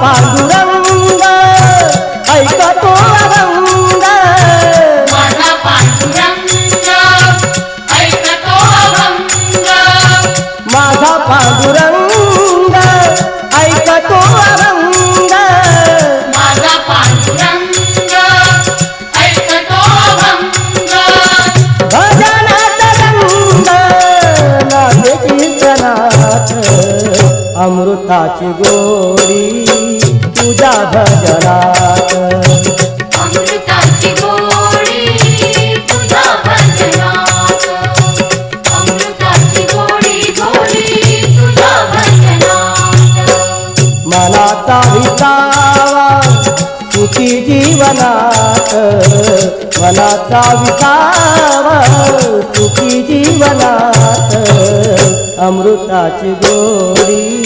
पांडुरंग ऐकतो अभंग, माझा पांडुरंग ऐकतो अभंग, माझा पांडुरंग ऐकतो अभंग, माझा पांडुरंग ऐकतो अभंग. भजनात रंग नाचे कीर्तनात, अमृताची गोडी तुझ्या भजनात, अमृताची गोडी तुझ्या भजनात, अमृताची गोडी गोडी तुझ्या भजनात. मनाचा विसावा सुखी जीवनात, मनाचा विसावा सुखी जीवनात, अमृताची गोडी